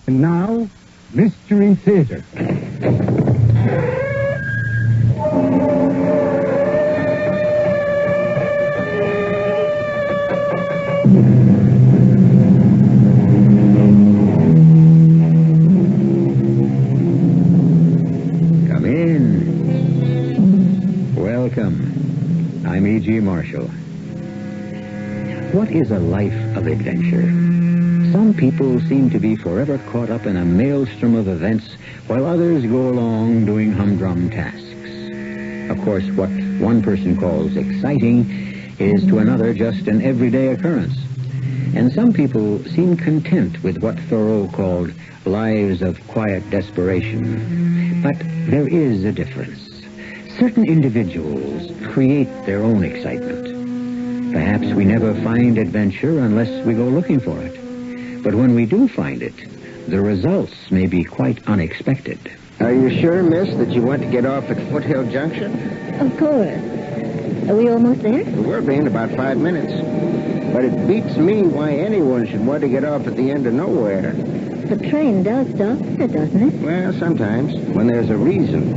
And now, Mystery Theater. Come in. Welcome. I'm E.G. Marshall. What is a life of adventure? Some people seem to be forever caught up in a maelstrom of events, while others go along doing humdrum tasks. Of course, what one person calls exciting is to another just an everyday occurrence. And some people seem content with what Thoreau called lives of quiet desperation. But there is a difference. Certain individuals create their own excitement. Perhaps we never find adventure unless we go looking for it. But when we do find it, the results may be quite unexpected. Are you sure, miss, that you want to get off at Foothill Junction? Of course. Are we almost there? We'll be in about 5 minutes. But it beats me why anyone should want to get off at the end of nowhere. The train does stop there, doesn't it? Well, sometimes, when there's a reason.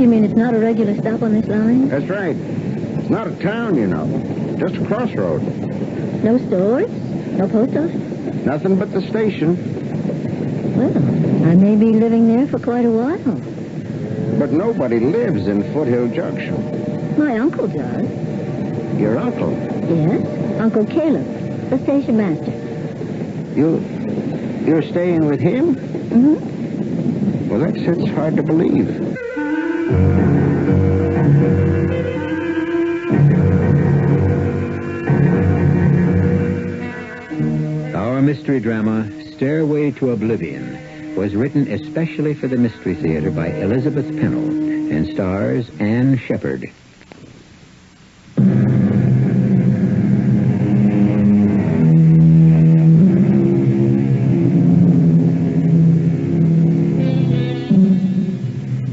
You mean it's not a regular stop on this line? That's right. It's not a town, you know. Just a crossroad. No stores? No post office? Nothing but the station. Well, I may be living there for quite a while. But nobody lives in Foothill Junction. My uncle does. Your uncle? Yes, Uncle Caleb, the station master. You're staying with him? Mm-hmm. Well, that's hard to believe. Our mystery drama, Stairway to Oblivion, was written especially for the Mystery Theater by Elizabeth Pennell and stars Anne Shepard.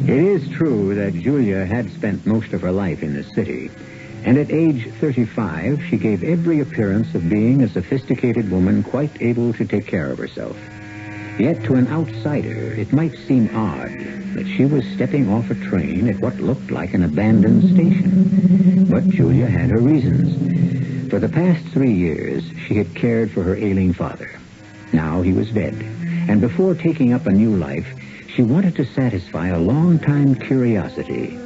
It is true that Julia had spent most of her life in the city, and at age 35, she gave every appearance of being a sophisticated woman quite able to take care of herself. Yet to an outsider, it might seem odd that she was stepping off a train at what looked like an abandoned station. But Julia had her reasons. For the past 3 years, she had cared for her ailing father. Now he was dead, and before taking up a new life, she wanted to satisfy a long-time curiosity,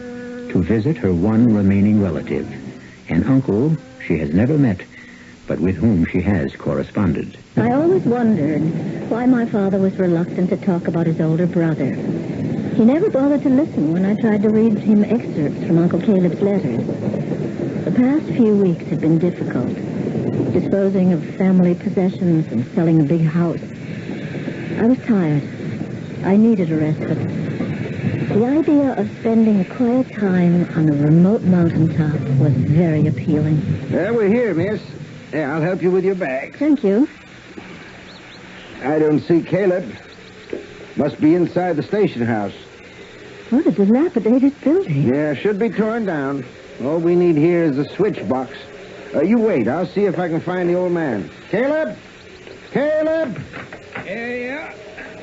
to visit her one remaining relative, an uncle she has never met, but with whom she has corresponded. I always wondered why my father was reluctant to talk about his older brother. He never bothered to listen when I tried to read him excerpts from Uncle Caleb's letters. The past few weeks had been difficult, disposing of family possessions and selling a big house. I was tired. I needed a respite. The idea of spending a quiet time on a remote mountaintop was very appealing. We're here, miss. Yeah, I'll help you with your bag. Thank you. I don't see Caleb. Must be inside the station house. What a dilapidated building. Yeah, should be torn down. All we need here is a switch box. You wait. I'll see if I can find the old man. Caleb? Caleb? Yeah.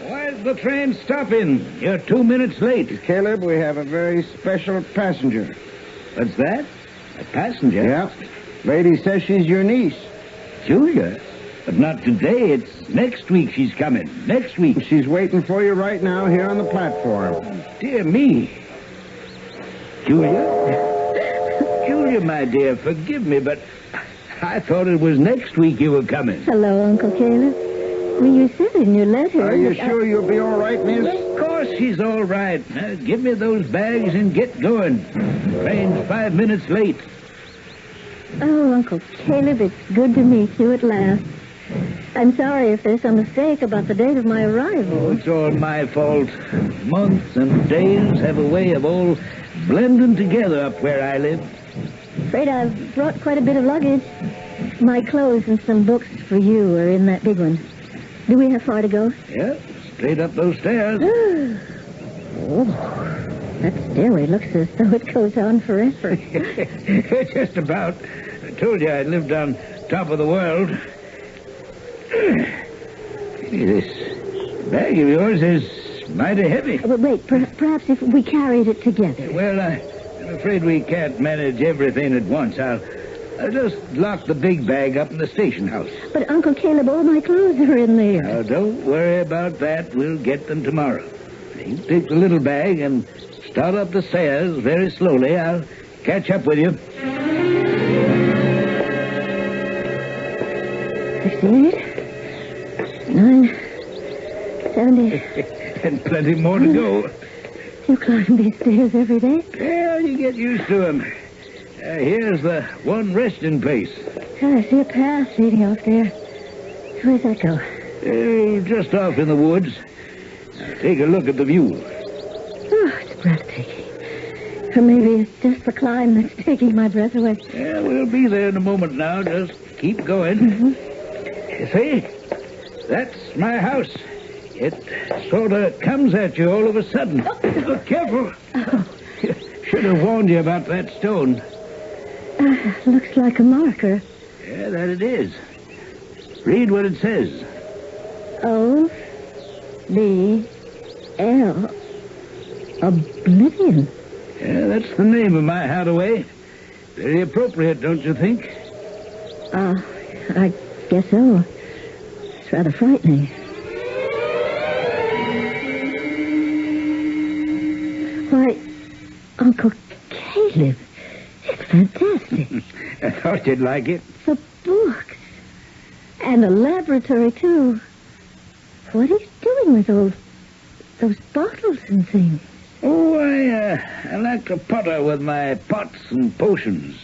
Why's the train stopping? You're 2 minutes late. Caleb, we have a very special passenger. What's that? A passenger? Yeah. Lady says she's your niece. Julia? But not today. It's next week she's coming. Next week. She's waiting for you right now here on the platform. Dear me. Julia? Julia, my dear, forgive me, but I thought it was next week you were coming. Hello, Uncle Caleb. Well, you said in your letter... Are you sure you'll be all right, miss? Of course she's all right. Now, give me those bags and get going. Train's 5 minutes late. Oh, Uncle Caleb, it's good to meet you at last. I'm sorry if there's some mistake about the date of my arrival. It's all my fault. Months and days have a way of all blending together up where I live. Afraid I've brought quite a bit of luggage. My clothes and some books for you are in that big one. Do we have far to go? Yeah, straight up those stairs. Oh, that stairway looks as though it goes on forever. Just about. I told you I lived on top of the world. This bag of yours is mighty heavy. But wait, perhaps if we carried it together. Well, I'm afraid we can't manage everything at once. I'll just lock the big bag up in the station house. But, Uncle Caleb, all my clothes are in there. Now, don't worry about that. We'll get them tomorrow. You take the little bag and start up the stairs very slowly. I'll catch up with you. 68, 9, 70. And plenty more to go. You climb these stairs every day? Well, you get used to them. Here's the one resting place. I see a path leading off there. Where's that go? Just off in the woods. Now, take a look at the view. Oh, it's breathtaking. Or maybe it's just the climb that's taking my breath away. Yeah, we'll be there in a moment now. Just keep going. Mm-hmm. You see? That's my house. It sort of comes at you all of a sudden. Oh, careful. Oh. Should have warned you about that stone. Looks like a marker. Yeah, that it is. Read what it says. O-B-L. Oblivion. Yeah, that's the name of my hideaway. Very appropriate, don't you think? I guess so. It's rather frightening. Why, Uncle Caleb, it's fantastic. I thought you'd like it. The books. And a laboratory, too. What are you doing with those bottles and things? Oh, I like to potter with my pots and potions.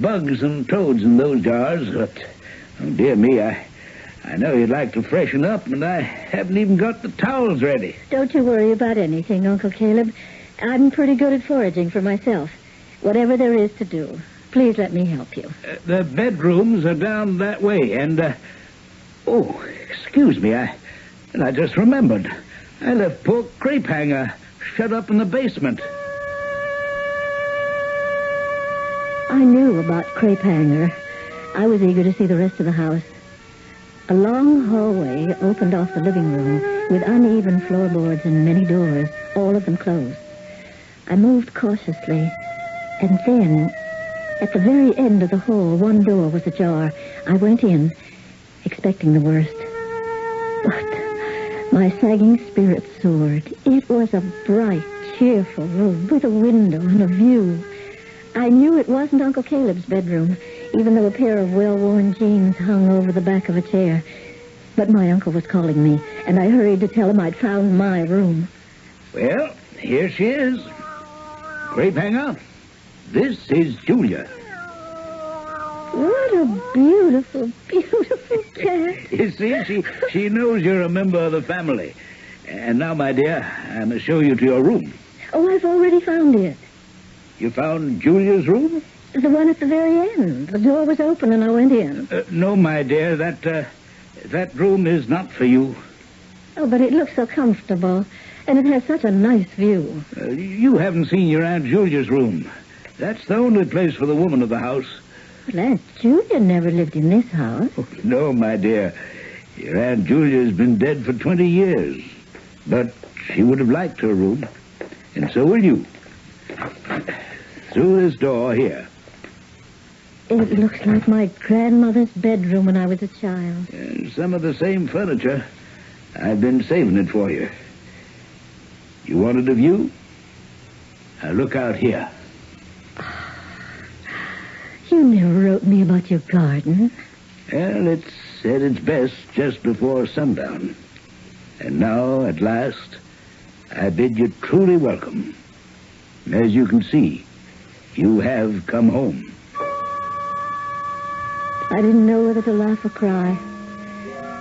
Bugs and toads in those jars, but, oh, dear me, I know you'd like to freshen up, and I haven't even got the towels ready. Don't you worry about anything, Uncle Caleb. I'm pretty good at foraging for myself. Whatever there is to do, please let me help you. The bedrooms are down that way, and, oh, excuse me, I just remembered. I left poor crepe hanger shut up in the basement. I knew about crepe hanger. I was eager to see the rest of the house. A long hallway opened off the living room with uneven floorboards and many doors, all of them closed. I moved cautiously, and then, at the very end of the hall, one door was ajar. I went in, expecting the worst. But my sagging spirit soared. It was a bright, cheerful room with a window and a view. I knew it wasn't Uncle Caleb's bedroom, even though a pair of well-worn jeans hung over the back of a chair. But my uncle was calling me, and I hurried to tell him I'd found my room. Well, here she is. Crepe hanger, this is Julia. What a beautiful, beautiful cat. You see, she knows you're a member of the family. And now, my dear, I'm going to show you to your room. Oh, I've already found it. You found Julia's room? The one at the very end. The door was open and I went in. No, my dear, that room is not for you. Oh, but it looks so comfortable. And it has such a nice view. You haven't seen your Aunt Julia's room. That's the only place for the woman of the house. But Aunt Julia never lived in this house. Oh, no, my dear. Your Aunt Julia's been dead for 20 years. But she would have liked her room. And so will you. Through this door here. It looks like my grandmother's bedroom when I was a child. And some of the same furniture. I've been saving it for you. You wanted a view? Now look out here. You never wrote me about your garden. Well, it's at its best just before sundown. And now, at last, I bid you truly welcome. As you can see, you have come home. I didn't know whether to laugh or cry.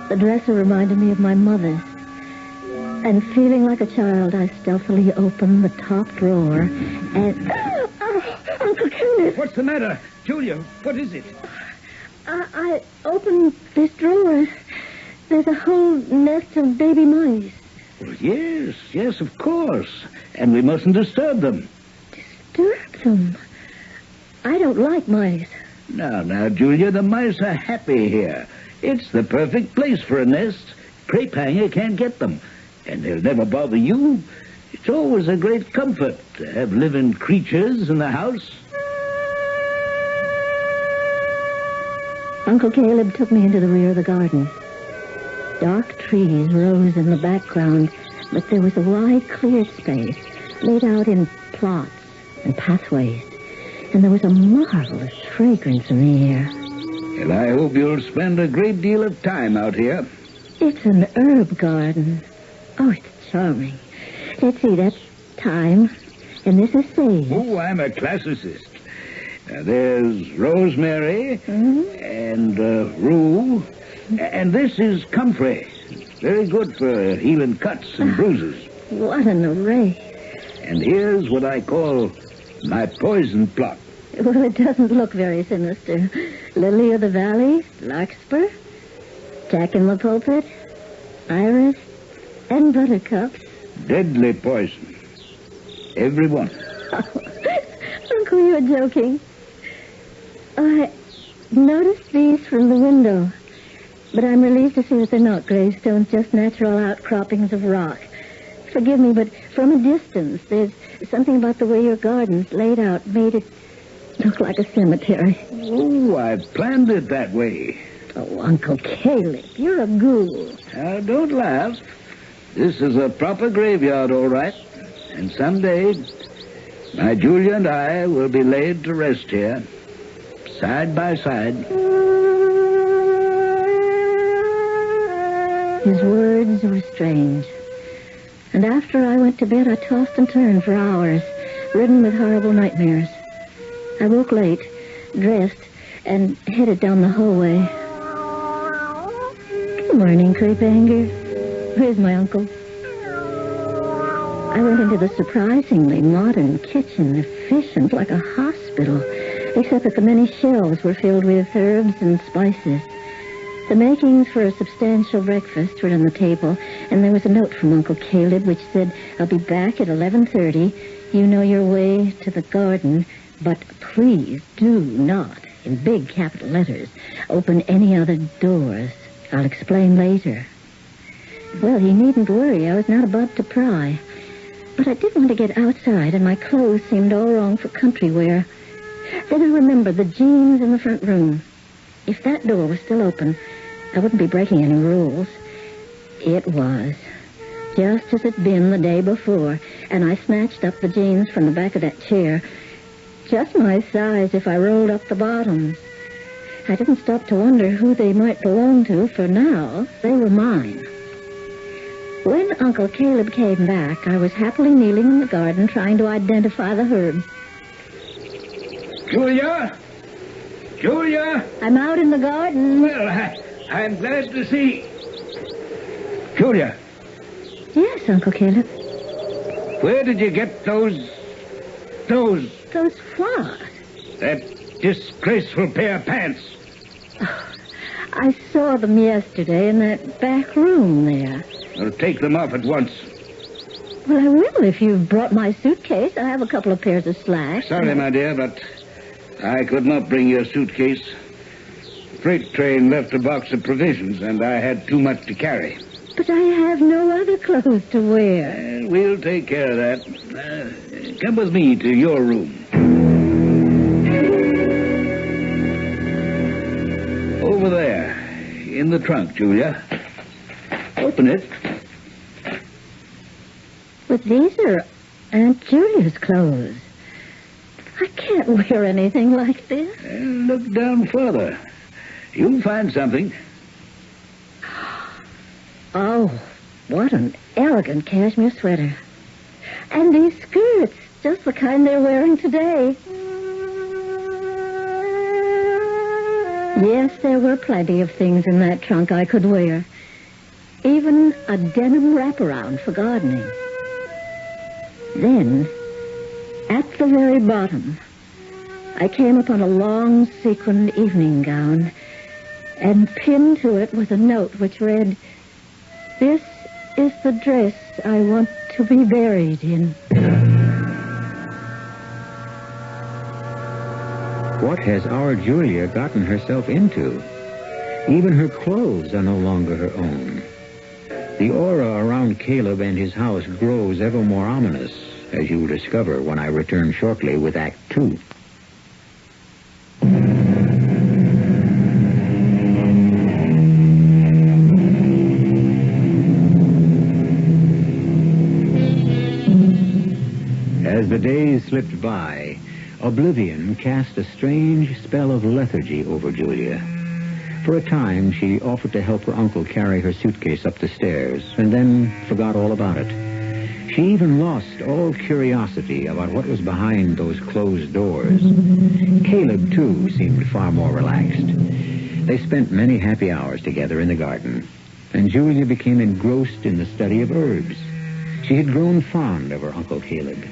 The dresser reminded me of my mother's. And feeling like a child, I stealthily opened the top drawer and... Uncle Caleb! What's the matter? Julia, what is it? I opened this drawer. There's a whole nest of baby mice. Well, yes, of course. And we mustn't disturb them. Disturb them? I don't like mice. Now, Julia, the mice are happy here. It's the perfect place for a nest. crepe hanger can't get them, and they'll never bother you. It's always a great comfort to have living creatures in the house. Uncle Caleb took me into the rear of the garden. Dark trees rose in the background, but there was a wide, clear space laid out in plots and pathways, and there was a marvelous fragrance in the air. Well, I hope you'll spend a great deal of time out here. It's an herb garden. Oh, it's charming. Let's see, that's thyme, and this is sage. Oh, I'm a classicist. There's rosemary and rue, and this is comfrey. Very good for healing cuts and bruises. What an array. And here's what I call my poison plot. Well, it doesn't look very sinister. Lily of the valley, larkspur, jack in the pulpit, iris, and buttercups. Deadly poison. Every one. Uncle, you're joking. I noticed these from the window, but I'm relieved to see that they're not gravestones, just natural outcroppings of rock. Forgive me, but from a distance, there's something about the way your garden's laid out made it look like a cemetery. Oh, I planned it that way. Oh, Uncle Caleb, you're a ghoul. Now, don't laugh. This is a proper graveyard, all right. And someday, my Julia and I will be laid to rest here, side by side. His words were strange. And after I went to bed, I tossed and turned for hours, ridden with horrible nightmares. I woke late, dressed, and headed down the hallway. Good morning, Creepanger. Where's my uncle? I went into the surprisingly modern kitchen, efficient like a hospital, except that the many shelves were filled with herbs and spices. The makings for a substantial breakfast were on the table, and there was a note from Uncle Caleb which said, "I'll be back at 11:30. You know your way to the garden, but please do not, in big capital letters, open any other doors. I'll explain later." Well, he needn't worry. I was not about to pry. But I did want to get outside, and my clothes seemed all wrong for country wear. Then I remembered the jeans in the front room. If that door was still open, I wouldn't be breaking any rules. It was, just as it'd been the day before, and I snatched up the jeans from the back of that chair. Just my size if I rolled up the bottoms. I didn't stop to wonder who they might belong to, for now they were mine. When Uncle Caleb came back, I was happily kneeling in the garden trying to identify the herbs. Julia? Julia? I'm out in the garden. Well, I'm glad to see... Julia, Yes, Uncle Caleb. where did you get those Those what? that disgraceful pair of pants? I saw them yesterday in that back room there. I'll take them off at once. Well, I will if you've brought my suitcase. I have a couple of pairs of slacks. Sorry, my dear, but I could not bring your suitcase. The freight train left a box of provisions, and I had too much to carry. But I have no other clothes to wear. We'll take care of that. Come with me to your room. Over there, in the trunk, Julia. Open it. But these are Aunt Julia's clothes. I can't wear anything like this. Look down further. You'll find something. Oh, what an elegant cashmere sweater. And these skirts, just the kind they're wearing today. Yes, there were plenty of things in that trunk I could wear. Even a denim wraparound for gardening. Then, at the very bottom, I came upon a long sequined evening gown, and pinned to it was a note which read, "This is the dress I want to be buried in." What has our Julia gotten herself into? Even her clothes are no longer her own. The aura around Caleb and his house grows ever more ominous, as you will discover when I return shortly with Act 2. As the days slipped by, oblivion cast a strange spell of lethargy over Julia. For a time, she offered to help her uncle carry her suitcase up the stairs, and then forgot all about it. She even lost all curiosity about what was behind those closed doors. Caleb, too, seemed far more relaxed. They spent many happy hours together in the garden, and Julia became engrossed in the study of herbs. She had grown fond of her Uncle Caleb.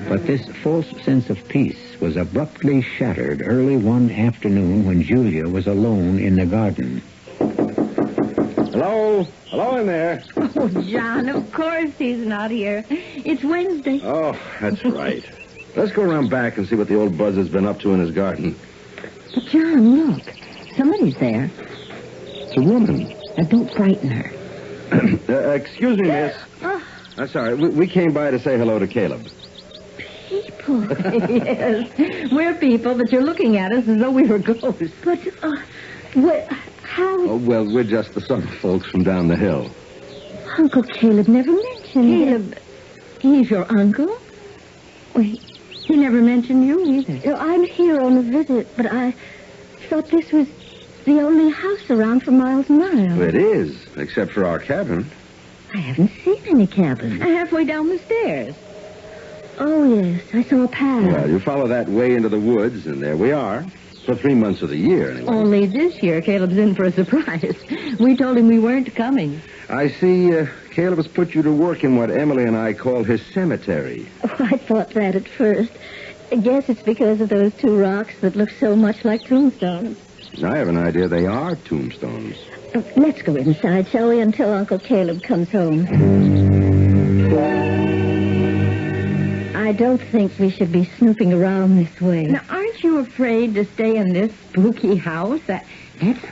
But this false sense of peace was abruptly shattered early one afternoon when Julia was alone in the garden. Hello? Hello in there. Oh, John, of course he's not here. It's Wednesday. Oh, that's right. Let's go around back and see what the old buzzard's been up to in his garden. But, John, look. Somebody's there. It's a woman. Now, don't frighten her. Excuse me, miss. I'm sorry. We came by to say hello to Caleb. People. Yes. We're people, but you're looking at us as though we were ghosts. But, how... Oh, well, we're just the summer folks from down the hill. Uncle Caleb never mentioned Caleb. He's your uncle? Wait, he never mentioned you either. I'm here on a visit, but I thought this was the only house around for miles and miles. It is, except for our cabin. I haven't seen any cabins. Halfway down the stairs. Oh, yes, I saw a path. Well, you follow that way into the woods, and there we are. For 3 months of the year, anyway. Only this year, Caleb's in for a surprise. We told him we weren't coming. I see Caleb has put you to work in what Emily and I call his cemetery. Oh, I thought that at first. I guess it's because of those 2 rocks that look so much like tombstones. I have an idea they are tombstones. Let's go inside, shall we, until Uncle Caleb comes home. I don't think we should be snooping around this way. Now, aren't you afraid to stay in this spooky house? That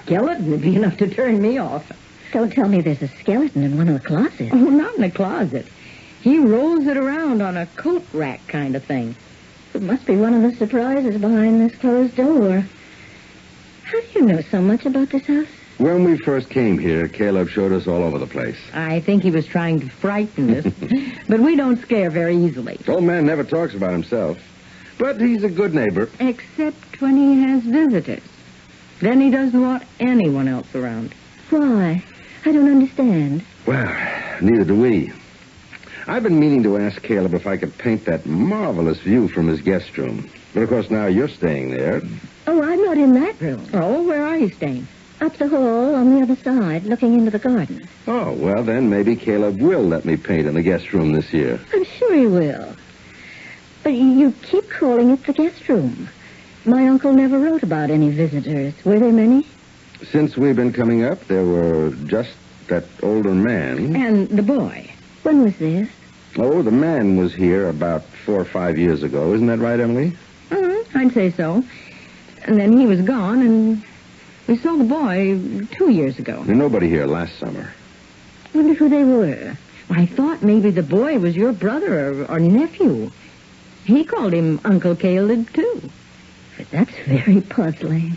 skeleton would be enough to turn me off. Don't tell me there's a skeleton in one of the closets. Oh, not in a closet. He rolls it around on a coat rack kind of thing. It must be one of the surprises behind this closed door. How do you know so much about this house? When we first came here, Caleb showed us all over the place. I think he was trying to frighten us. But we don't scare very easily. Old man never talks about himself. But he's a good neighbor. Except when he has visitors. Then he doesn't want anyone else around. Why? I don't understand. Well, neither do we. I've been meaning to ask Caleb if I could paint that marvelous view from his guest room. But, of course, now you're staying there. Oh, I'm not in that room. Oh, where are you staying? Up the hall on the other side, looking into the garden. Oh, well, then maybe Caleb will let me paint in the guest room this year. I'm sure he will. But you keep calling it the guest room. My uncle never wrote about any visitors. Were there many? Since we've been coming up, there were just that older man. And the boy. When was this? Oh, the man was here about 4 or 5 years ago. Isn't that right, Emily? I'd say so. And then he was gone, and we saw the boy 2 years ago. There's nobody here last summer. Wonder who they were. I thought maybe the boy was your brother or nephew. He called him Uncle Caleb, too. But that's very puzzling.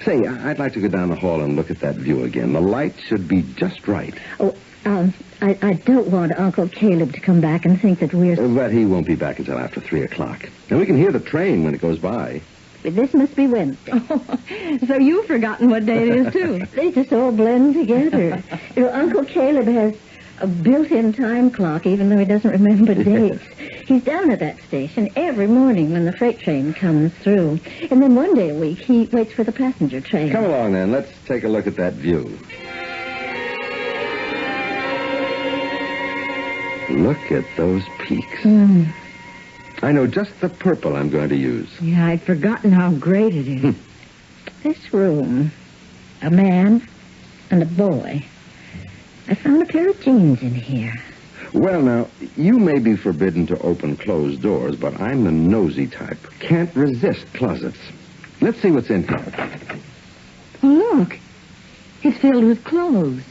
Say, I'd like to go down the hall and look at that view again. The light should be just right. Oh, I don't want Uncle Caleb to come back and think that we're... But he won't be back until after 3 o'clock. And we can hear the train when it goes by. This must be Wednesday. Oh, so you've forgotten what day it is, too. They just all blend together. You know, Uncle Caleb has a built-in time clock, even though he doesn't remember dates. He's down at that station every morning when the freight train comes through. And then one day a week, he waits for the passenger train. Come along, then. Let's take a look at that view. Look at those peaks. I know just the purple I'm going to use. Yeah, I'd forgotten how great it is. This room, a man and a boy. I found a pair of jeans in here. Well, now, you may be forbidden to open closed doors, but I'm the nosy type. Can't resist closets. Let's see what's in here. Oh, look. It's filled with clothes.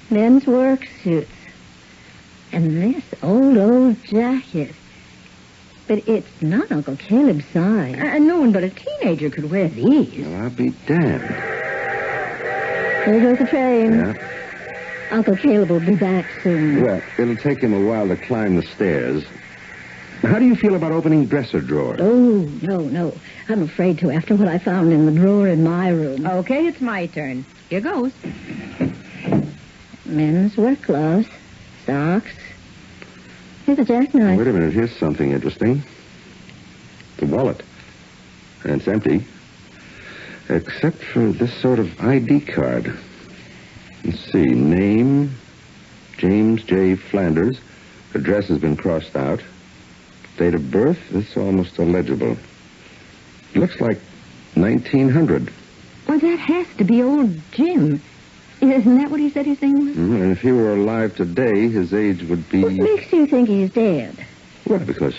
men's work suits. And this old jacket. But it's not Uncle Caleb's size. No one but a teenager could wear these. Well, I'll be damned. There goes the train. Yeah. Uncle Caleb will be back soon. Well, it'll take him a while to climb the stairs. How do you feel about opening dresser drawers? Oh, no. I'm afraid to after what I found in the drawer in my room. Okay, it's my turn. Here goes. Men's work gloves, socks. Here's a jackknife. Wait a minute, here's something interesting. The wallet. And it's empty. Except for this sort of ID card. Let's see. Name, James J. Flanders. Address has been crossed out. Date of birth, it's almost illegible. Looks like 1900. Well, that has to be old Jim. Isn't that what he said his name was? And if he were alive today, his age would be... What makes you think he's dead? Well, because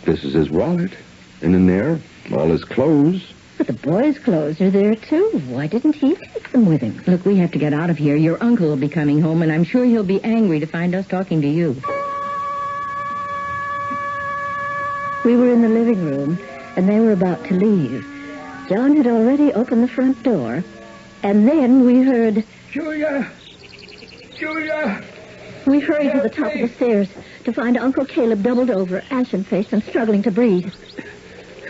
this is his wallet. And in there, all his clothes. But the boys' clothes are there, too. Why didn't he take them with him? Look, we have to get out of here. Your uncle will be coming home, and I'm sure he'll be angry to find us talking to you. We were in the living room, and they were about to leave. John had already opened the front door, and then we heard... Julia! We hurried to the top of the stairs to find Uncle Caleb doubled over, ashen-faced and struggling to breathe.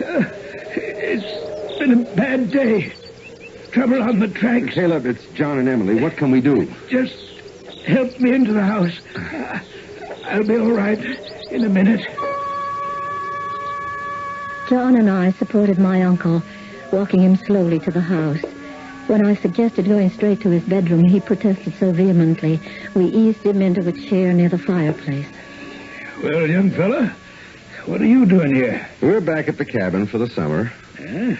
It's been a bad day. Trouble on the tracks. Caleb, it's John and Emily. What can we do? Just help me into the house. I'll be all right in a minute. John and I supported my uncle, walking him slowly to the house. When I suggested going straight to his bedroom, he protested so vehemently, we eased him into a chair near the fireplace. Well, young fella, what are you doing here? We're back at the cabin for the summer. Yeah?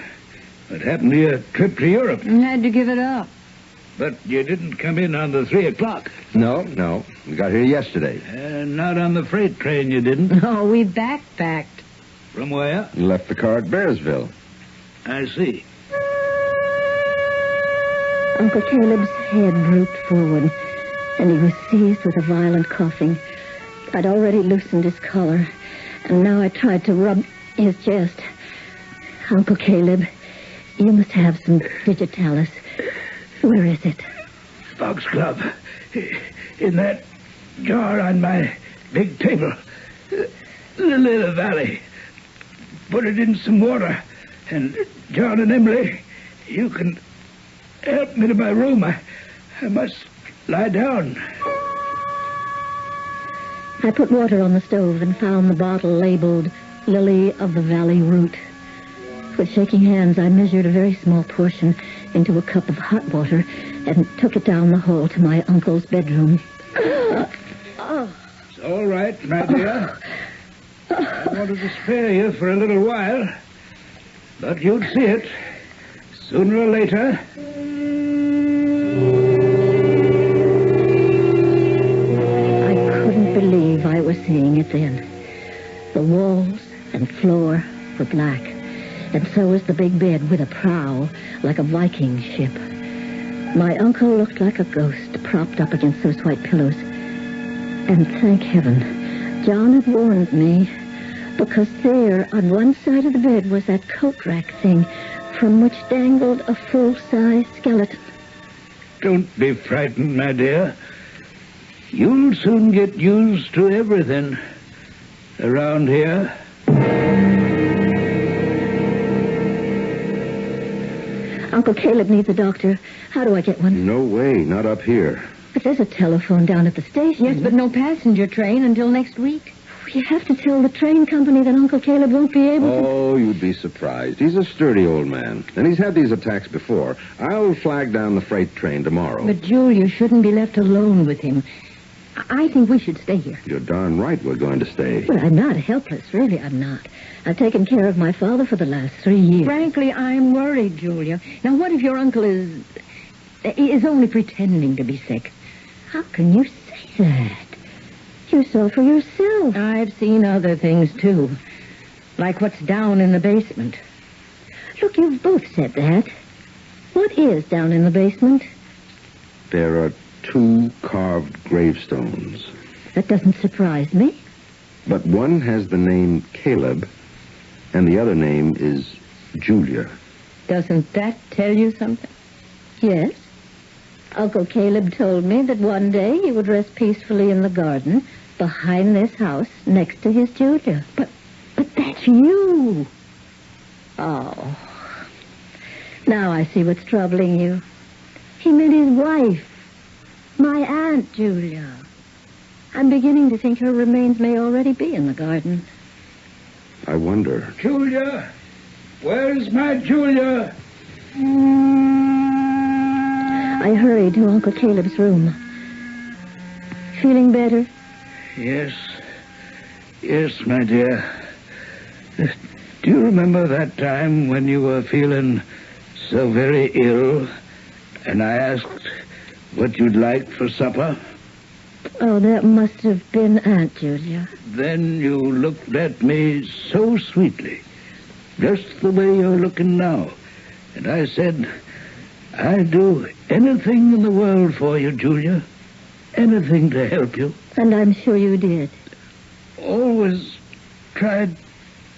What happened to your trip to Europe? I had to give it up. But you didn't come in on the 3 o'clock. No. We got here yesterday. Not on the freight train, you didn't? Oh, we backpacked. From where? You left the car at Bearsville. I see. Uncle Caleb's head drooped forward, and he was seized with a violent coughing. I'd already loosened his collar, and now I tried to rub his chest. Uncle Caleb, you must have some digitalis. Where is it? Foxglove. In that jar on my big table. Lily of the Valley. Put it in some water. And John and Emily, you can help me to my room. I must lie down. I put water on the stove and found the bottle labeled Lily of the Valley Root. With shaking hands, I measured a very small portion into a cup of hot water and took it down the hall to my uncle's bedroom. It's all right, my dear. I wanted to spare you for a little while, but you'd see it sooner or later. I couldn't believe I was seeing it then. The walls and floor were black, and so was the big bed with a prow like a Viking ship. My uncle looked like a ghost propped up against those white pillows. And thank heaven, John had warned me, because there on one side of the bed was that coat rack thing from which dangled a full-size skeleton. Don't be frightened, my dear. You'll soon get used to everything around here. Uncle Caleb needs a doctor. How do I get one? No way, not up here. But there's a telephone down at the station. Yes, but no passenger train until next week. You have to tell the train company that Uncle Caleb won't be able to... Oh, you'd be surprised. He's a sturdy old man, and he's had these attacks before. I'll flag down the freight train tomorrow. But Julia shouldn't be left alone with him. I think we should stay here. You're darn right we're going to stay. But I'm not helpless, really, I'm not. I've taken care of my father for the last 3 years. Frankly, I'm worried, Julia. Now, what if your uncle is only pretending to be sick? How can you say that? You saw for yourself. I've seen other things, too. Like what's down in the basement. Look, you've both said that. What is down in the basement? There are 2 carved gravestones. That doesn't surprise me. But one has the name Caleb, and the other name is Julia. Doesn't that tell you something? Yes. Uncle Caleb told me that one day he would rest peacefully in the garden behind this house next to his Julia. But that's you. Oh. Now I see what's troubling you. He meant his wife, my Aunt Julia. I'm beginning to think her remains may already be in the garden. I wonder. Julia? Where's my Julia? I hurried to Uncle Caleb's room. Feeling better? Yes. Yes, my dear. Do you remember that time when you were feeling so very ill, and I asked what you'd like for supper? Oh, that must have been Aunt Julia. Then you looked at me so sweetly, just the way you're looking now. And I said, I'd do anything in the world for you, Julia. Anything to help you. And I'm sure you did. Always tried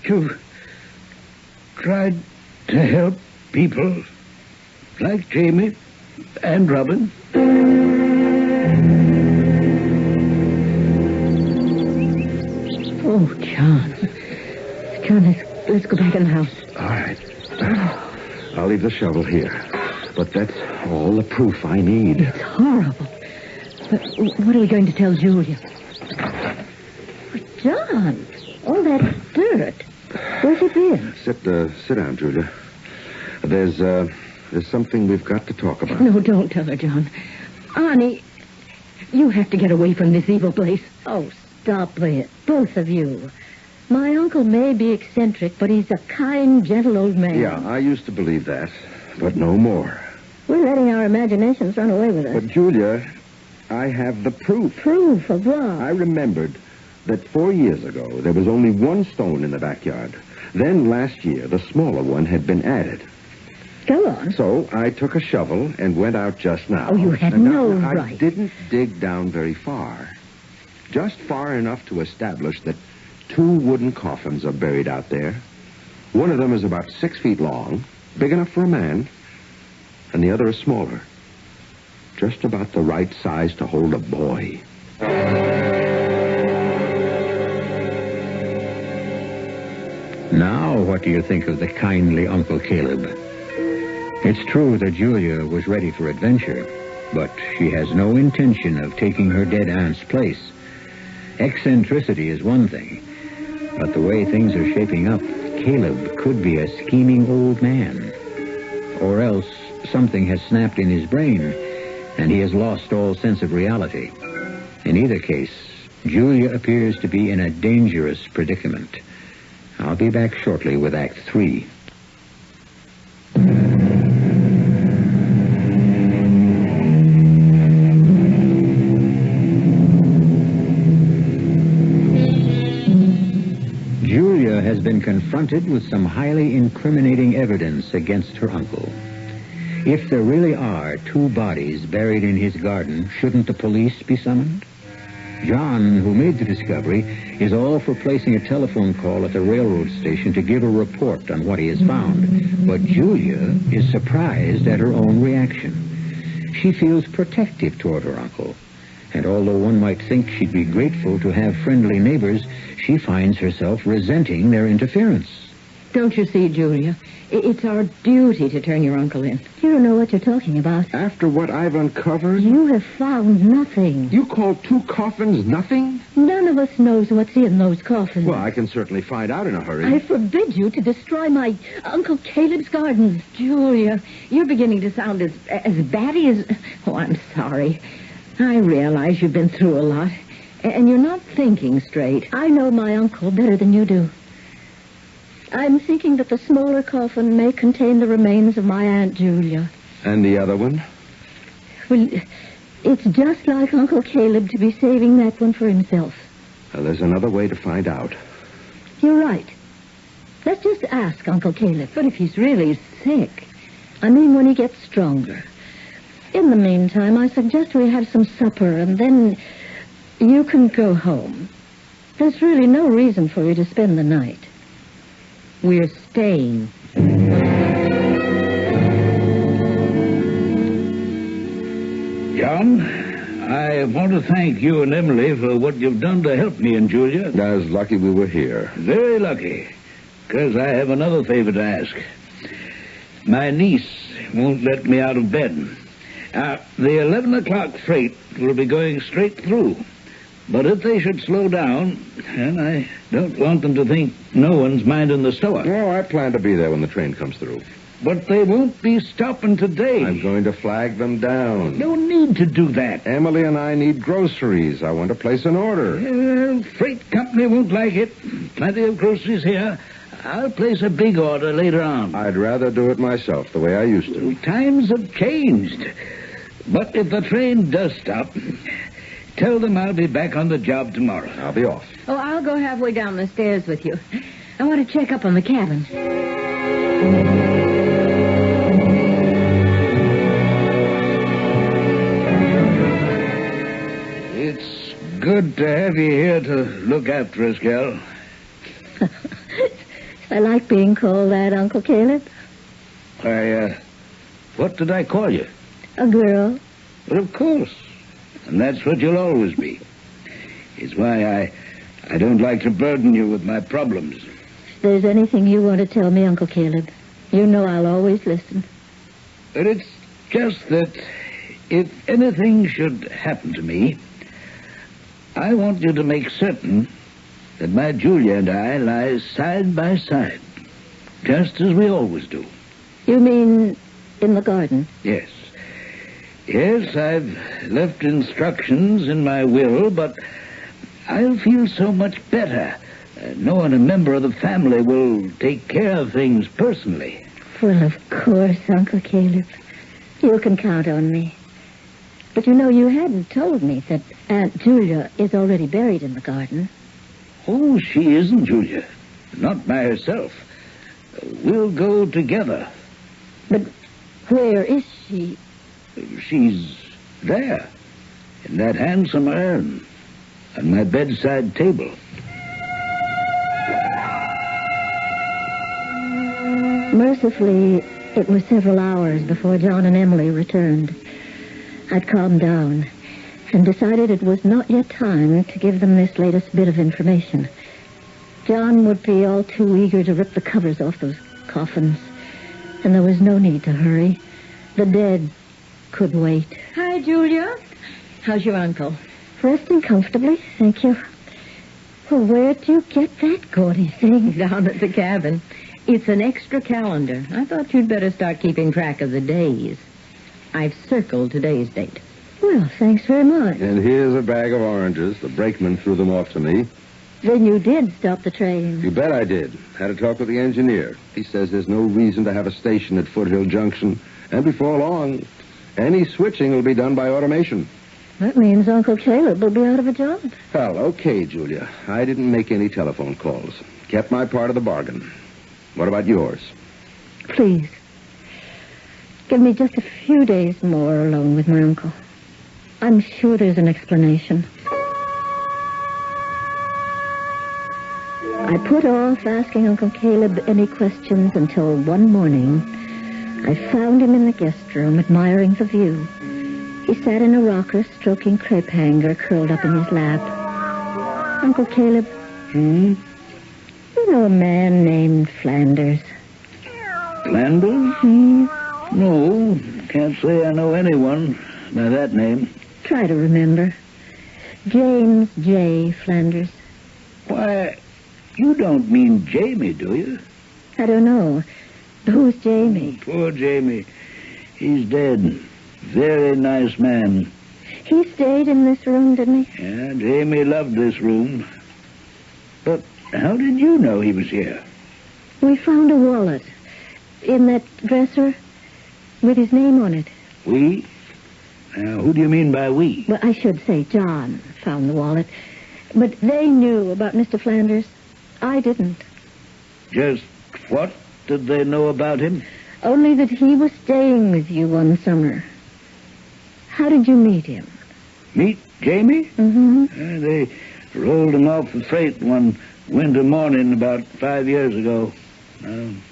to help people like Jamie and Robin. Oh, John. John, let's go back in the house. All right. I'll leave the shovel here. But that's all the proof I need. It's horrible. But what are we going to tell Julia? John, all that dirt. Where's it been? Sit down, Julia. There's something we've got to talk about. No, don't tell her, John. Arnie, you have to get away from this evil place. Oh, stop it, both of you. My uncle may be eccentric, but he's a kind, gentle old man. Yeah, I used to believe that, but no more. We're letting our imaginations run away with us. But, Julia, I have the proof. Proof of what? I remembered that 4 years ago, there was only one stone in the backyard. Then, last year, the smaller one had been added. Go on. So I took a shovel and went out just now. Oh, you had And no I right. didn't dig down very far. Just far enough to establish that 2 wooden coffins are buried out there. One of them is about 6 feet long, big enough for a man, and the other is smaller. Just about the right size to hold a boy. Now, what do you think of the kindly Uncle Caleb? It's true that Julia was ready for adventure, but she has no intention of taking her dead aunt's place. Eccentricity is one thing, but the way things are shaping up, Caleb could be a scheming old man. Or else something has snapped in his brain, and he has lost all sense of reality. In either case, Julia appears to be in a dangerous predicament. I'll be back shortly with Act 3. Julia has been confronted with some highly incriminating evidence against her uncle. If there really are 2 bodies buried in his garden, shouldn't the police be summoned? John, who made the discovery, is all for placing a telephone call at the railroad station to give a report on what he has found. But Julia is surprised at her own reaction. She feels protective toward her uncle. And although one might think she'd be grateful to have friendly neighbors, she finds herself resenting their interference. Don't you see, Julia? It's our duty to turn your uncle in. You don't know what you're talking about. After what I've uncovered? You have found nothing. You call 2 coffins nothing? None of us knows what's in those coffins. Well, I can certainly find out in a hurry. I forbid you to destroy my Uncle Caleb's garden. Julia, you're beginning to sound as batty as... Oh, I'm sorry. I realize you've been through a lot, and you're not thinking straight. I know my uncle better than you do. I'm thinking that the smaller coffin may contain the remains of my Aunt Julia. And the other one? Well, it's just like Uncle Caleb to be saving that one for himself. Well, there's another way to find out. You're right. Let's just ask Uncle Caleb. But if he's really sick... I mean when he gets stronger. In the meantime, I suggest we have some supper, and then you can go home. There's really no reason for you to spend the night. We're staying. John, I want to thank you and Emily for what you've done to help me and Julia. I was lucky we were here. Very lucky, because I have another favor to ask. My niece won't let me out of bed. The 11 o'clock freight will be going straight through. But if they should slow down, and I don't want them to think no one's minding the store. Oh, I plan to be there when the train comes through. But they won't be stopping today. I'm going to flag them down. No need to do that. Emily and I need groceries. I want to place an order. Freight company won't like it. Plenty of groceries here. I'll place a big order later on. I'd rather do it myself, the way I used to. Times have changed. But if the train does stop, tell them I'll be back on the job tomorrow. I'll be off. Oh, I'll go halfway down the stairs with you. I want to check up on the cabin. It's good to have you here to look after us, gal. I like being called that, Uncle Caleb. What did I call you? A girl. Well, of course. And that's what you'll always be. It's why I don't like to burden you with my problems. If there's anything you want to tell me, Uncle Caleb, you know I'll always listen. But it's just that if anything should happen to me, I want you to make certain that my Julia and I lie side by side, just as we always do. You mean in the garden? Yes. Yes, I've left instructions in my will, but I'll feel so much better knowing a member of the family will take care of things personally. Well, of course, Uncle Caleb. You can count on me. But you know, you hadn't told me that Aunt Julia is already buried in the garden. Oh, she isn't, Julia. Not by herself. We'll go together. But where is she? She's there, in that handsome urn, on my bedside table. Mercifully, it was several hours before John and Emily returned. I'd calmed down and decided it was not yet time to give them this latest bit of information. John would be all too eager to rip the covers off those coffins, and there was no need to hurry. The dead could wait. Hi, Julia. How's your uncle? Resting comfortably, thank you. Well, where'd you get that gaudy thing? Down at the cabin. It's an extra calendar. I thought you'd better start keeping track of the days. I've circled today's date. Well, thanks very much. And here's a bag of oranges. The brakeman threw them off to me. Then you did stop the train. You bet I did. Had a talk with the engineer. He says there's no reason to have a station at Foothill Junction. And before long, any switching will be done by automation. That means Uncle Caleb will be out of a job. Well, okay, Julia. I didn't make any telephone calls. Kept my part of the bargain. What about yours? Please, give me just a few days more alone with my uncle. I'm sure there's an explanation. I put off asking Uncle Caleb any questions until one morning I found him in the guest room admiring the view. He sat in a rocker stroking crepe hanger curled up in his lap. Uncle Caleb. You know a man named Flanders? Flanders? No, can't say I know anyone by that name. Try to remember. James J. Flanders. Why, you don't mean Jamie, do you? I don't know. Who's Jamie? Poor Jamie. He's dead. Very nice man. He stayed in this room, didn't he? Yeah, Jamie loved this room. But how did you know he was here? We found a wallet in that dresser with his name on it. We? Now, who do you mean by we? Well, I should say John found the wallet. But they knew about Mr. Flanders. I didn't. Just what did they know about him? Only that he was staying with you one summer. How did you meet him? Meet Jamie? Mm-hmm. They rolled him off the freight one winter morning about 5 years ago.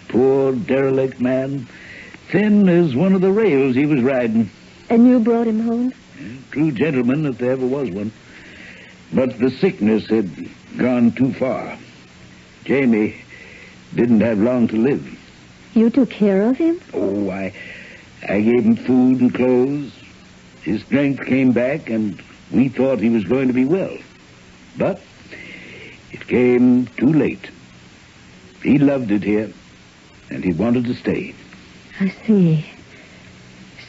Poor, derelict man. Thin as one of the rails he was riding. And you brought him home? True gentleman, if there ever was one. But the sickness had gone too far. Jamie didn't have long to live. You took care of him? Oh, I gave him food and clothes. His strength came back, and we thought he was going to be well. But it came too late. He loved it here, and he wanted to stay. I see.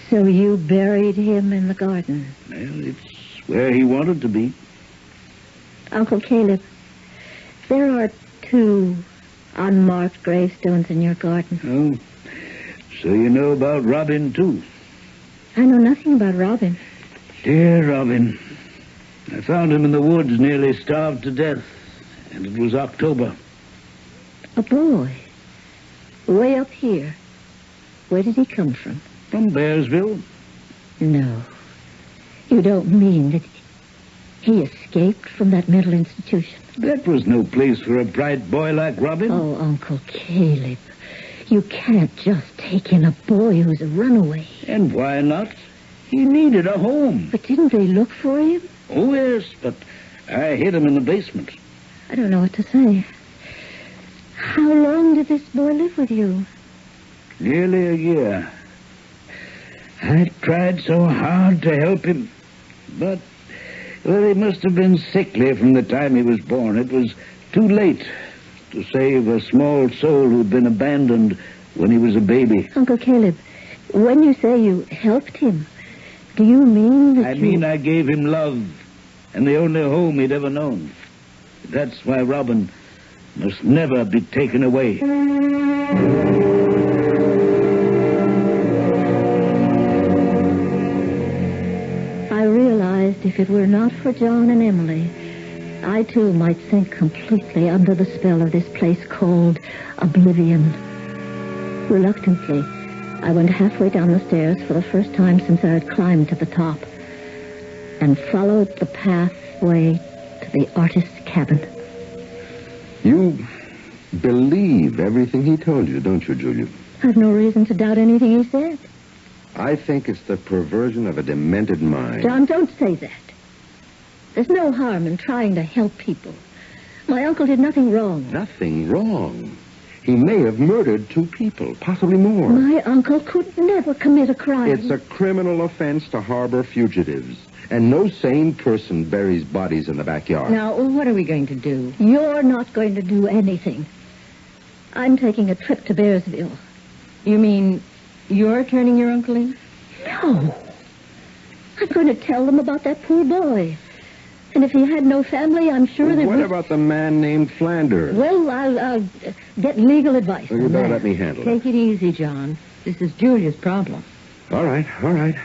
So you buried him in the garden? Well, it's where he wanted to be. Uncle Caleb, there are 2 unmarked gravestones in your garden. Oh, so you know about Robin, too. I know nothing about Robin. Dear Robin. I found him in the woods, nearly starved to death. And it was October. A boy. Way up here. Where did he come from? From Bearsville. No. You don't mean that he escaped from that mental institution? That was no place for a bright boy like Robin. Oh, Uncle Caleb. You can't just take in a boy who's a runaway. And why not? He needed a home. But didn't they look for him? Oh, yes, but I hid him in the basement. I don't know what to say. How long did this boy live with you? Nearly a year. I tried so hard to help him, but, well, he must have been sickly from the time he was born. It was too late to save a small soul who'd been abandoned when he was a baby. Uncle Caleb, when you say you helped him, do you mean that I mean I gave him love and the only home he'd ever known. That's why Robin must never be taken away. I realized if it were not for John and Emily, I too might sink completely under the spell of this place called oblivion. Reluctantly, I went halfway down the stairs for the first time since I had climbed to the top, and followed the pathway to the artist's cabin. You believe everything he told you, don't you, Julia? I've no reason to doubt anything he said. I think it's the perversion of a demented mind. John, don't say that. There's no harm in trying to help people. My uncle did nothing wrong. Nothing wrong. He may have murdered 2 people, possibly more. My uncle could never commit a crime. It's a criminal offense to harbor fugitives. And no sane person buries bodies in the backyard. Now, what are we going to do? You're not going to do anything. I'm taking a trip to Bearsville. You mean you're turning your uncle in? No. I'm going to tell them about that poor boy. And if he had no family, I'm sure that... What about the man named Flanders? Well, I'll get legal advice. Well, you better let me handle it. Take it easy, John. This is Julia's problem. All right.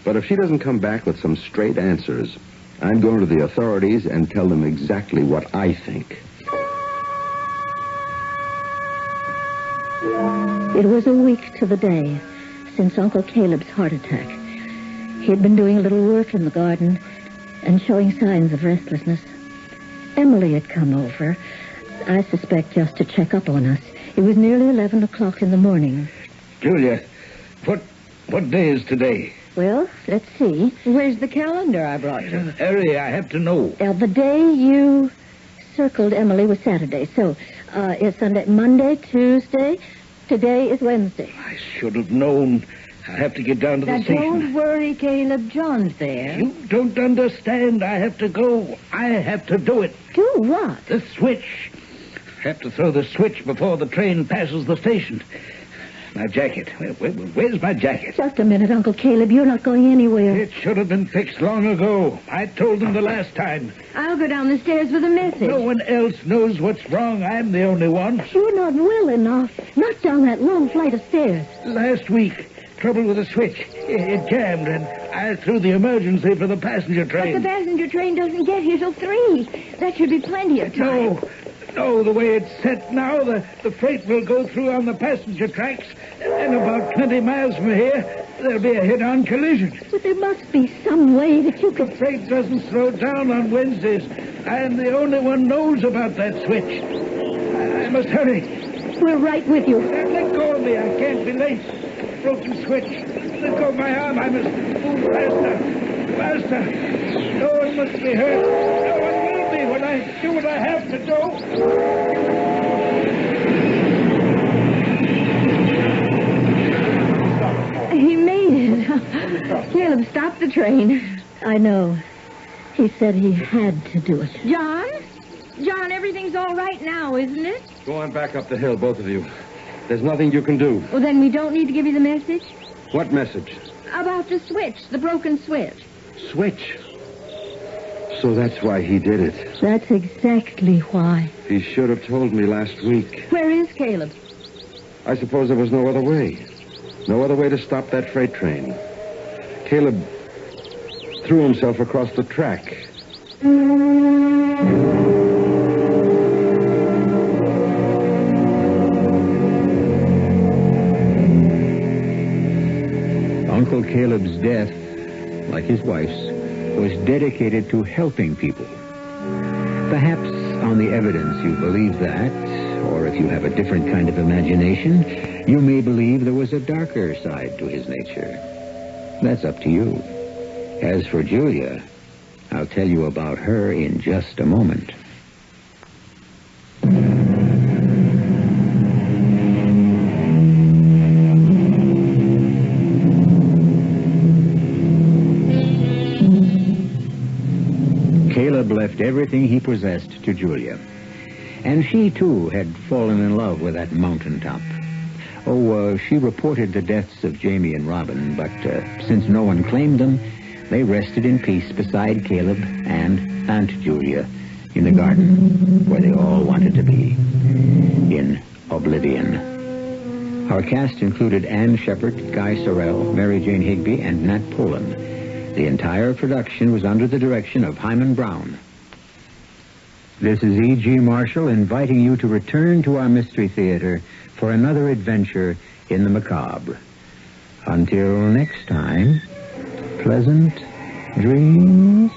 But if she doesn't come back with some straight answers, I'm going to the authorities and tell them exactly what I think. It was a week to the day since Uncle Caleb's heart attack. He had been doing a little work in the garden and showing signs of restlessness. Emily had come over, I suspect just to check up on us. It was nearly 11 o'clock in the morning. Julia, what day is today? Well, let's see. Where's the calendar I brought you? Harry, I have to know. The day you circled Emily was Saturday, so it's Sunday, Monday, Tuesday. Today is Wednesday. I should have known. I have to get down to the station. Don't worry, Caleb. John's there. You don't understand. I have to go. I have to do it. Do what? The switch. I have to throw the switch before the train passes the station. My jacket. Where's my jacket? Just a minute, Uncle Caleb. You're not going anywhere. It should have been fixed long ago. I told them the last time. I'll go down the stairs with a message. No one else knows what's wrong. I'm the only one. You're not well enough. Not down that long flight of stairs. Last week, trouble with the switch. It jammed, and I threw the emergency for the passenger train. But the passenger train doesn't get here till 3. That should be plenty of time. No, the way it's set now, the freight will go through on the passenger tracks, and about 20 miles from here, there'll be a head-on collision. But there must be some way that you The could... freight doesn't slow down on Wednesdays. I am the only one knows about that switch. I must hurry. We're right with you. Let go of me. I can't be late. Broken switch. Let go of my arm. I must move faster. Faster. No one must be hurt. No one will be when I do what I have to do. He made it. Caleb, stop the train. I know. He said he had to do it. John? John, everything's all right now, isn't it? Go on back up the hill, both of you. There's nothing you can do. Well, then we don't need to give you the message? What message? About the switch, the broken switch. Switch. So that's why he did it. That's exactly why. He should have told me last week. Where is Caleb? I suppose there was no other way. No other way to stop that freight train. Caleb threw himself across the track. Uncle Caleb's death, like his wife's, was dedicated to helping people. Perhaps on the evidence you believe that, or if you have a different kind of imagination, you may believe there was a darker side to his nature. That's up to you. As for Julia, I'll tell you about her in just a moment. Caleb left everything he possessed to Julia. And she, too, had fallen in love with that mountaintop. She reported the deaths of Jamie and Robin, but since no one claimed them, they rested in peace beside Caleb and Aunt Julia in the garden where they all wanted to be, in oblivion. Our cast included Ann Shepard, Guy Sorrell, Mary Jane Higby, and Nat Pullen. The entire production was under the direction of Himan Brown. This is E.G. Marshall inviting you to return to our Mystery Theater for another adventure in the macabre. Until next time, pleasant dreams.